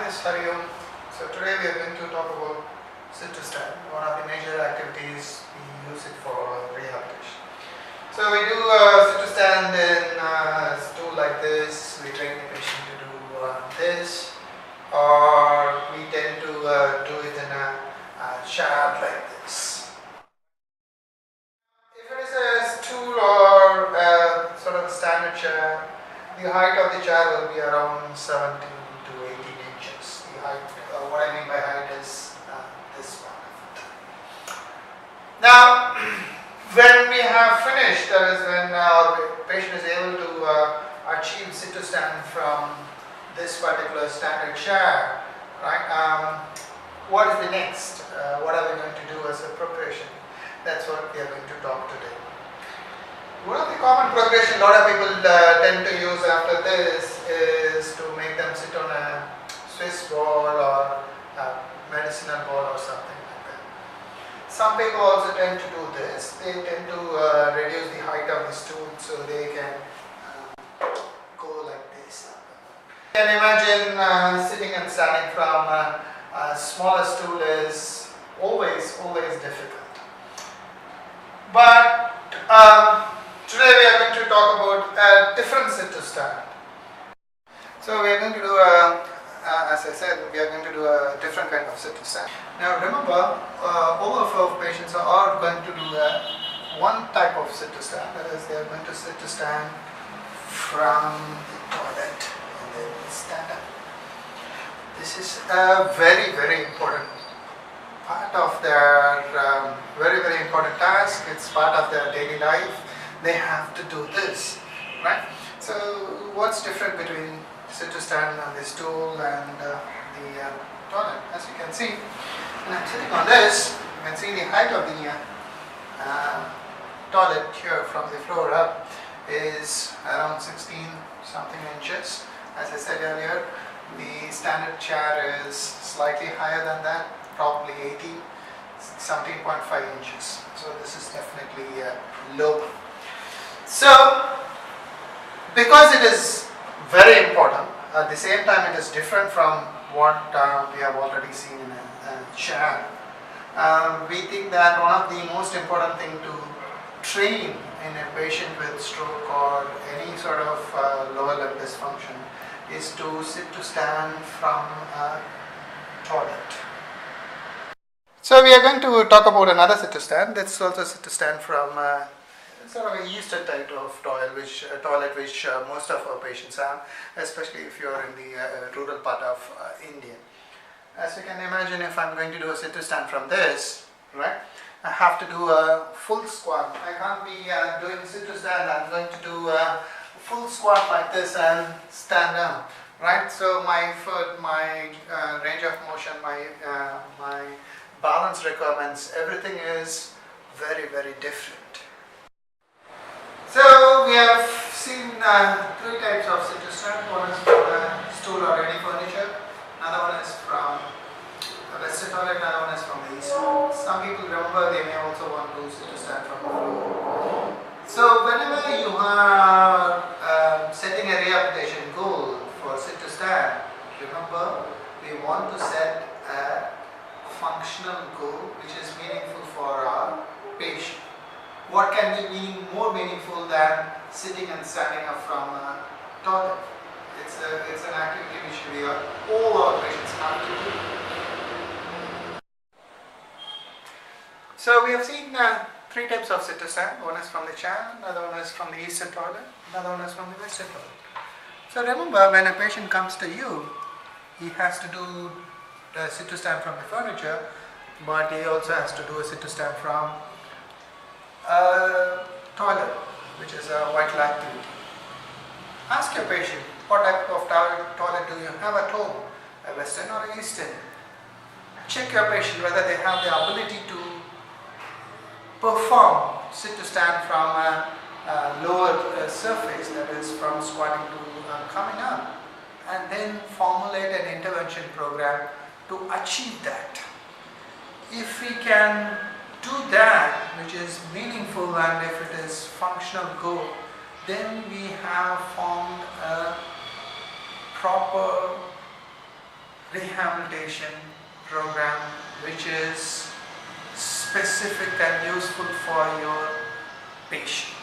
Hi, this is Hariom. So today we are going to talk about sit to stand, one of the major activities we use it for rehabilitation. So we do sit to stand in a stool like this. We train the patient to do this, or we tend to do it in a chair like this. If it is a stool or a sort of standard chair, the height of the chair will be around 17 to 18 inches. The height, what I mean by height is this one. Now, when we have finished, that is when our patient is able to achieve sit to stand from this particular standard chair, right? What is the next? What are we going to do as a preparation? That's what we are going to talk today. One of the common progression a lot of people tend to use after this is to make them sit on a Swiss ball or a medicinal ball or something like that. Some people also tend to do this. They tend to reduce the height of the stool so they can go like this. You can imagine sitting and standing from a smaller stool is always difficult. But today we are going to talk about a different sit to stand. So we are going to do as I said, we are going to do a different kind of sit to stand. Now remember, all of our patients are going to do one type of sit to stand. That is, they are going to sit to stand from the toilet and then stand up. This is a very important part of their very important task. It's part of their daily life. They have to do this, right? So what's different between sit to stand on the stool and the toilet? As you can see, when I'm sitting on this, you can see the height of the toilet here from the floor up is around 16 something inches. As I said earlier, the standard chair is slightly higher than that, probably 17.5 inches. So this is definitely low. So, because it is very important, at the same time it is different from what we have already seen in a chair. We think that one of the most important thing to train in a patient with stroke or any sort of lower limb dysfunction is to sit to stand from a toilet. So we are going to talk about another sit to stand. That's also sit to stand from sort of a Eastern type of toilet which most of our patients have, especially if you are in the rural part of India. As you can imagine, if I'm going to do a sit to stand from this, right, I have to do a full squat. I can't be doing sit to stand. I'm going to do a full squat like this and stand down, right? So my foot, my range of motion, my balance requirements, everything is very different. So we have seen three types of sit to stand. One is from a stool or any furniture. Another one is from a western toilet. Another one is from the eastern. Some people remember they may also want to sit to stand from the floor. So whenever you are setting a rehabilitation goal for sit to stand, remember we want to set a functional goal which is meaningful for our patient. What can be more meaningful than sitting and standing up from a toilet? It's an activity which all our patients have to do. So we have seen three types of sit to stand. One is from the chair, another one is from the eastern toilet, another one is from the western toilet. So remember, when a patient comes to you, he has to do a sit to stand from the furniture, but he also has to do a sit to stand from a toilet, which is a vital activity. Ask your patient, what type of toilet do you have at home, a western or an eastern? Check your patient whether they have the ability to perform sit to stand from a lower surface, that is from squatting to coming up, and then formulate an intervention program to achieve that. If we can do that, which is meaningful, and if it is functional goal, then we have formed a proper rehabilitation program which is specific and useful for your patient.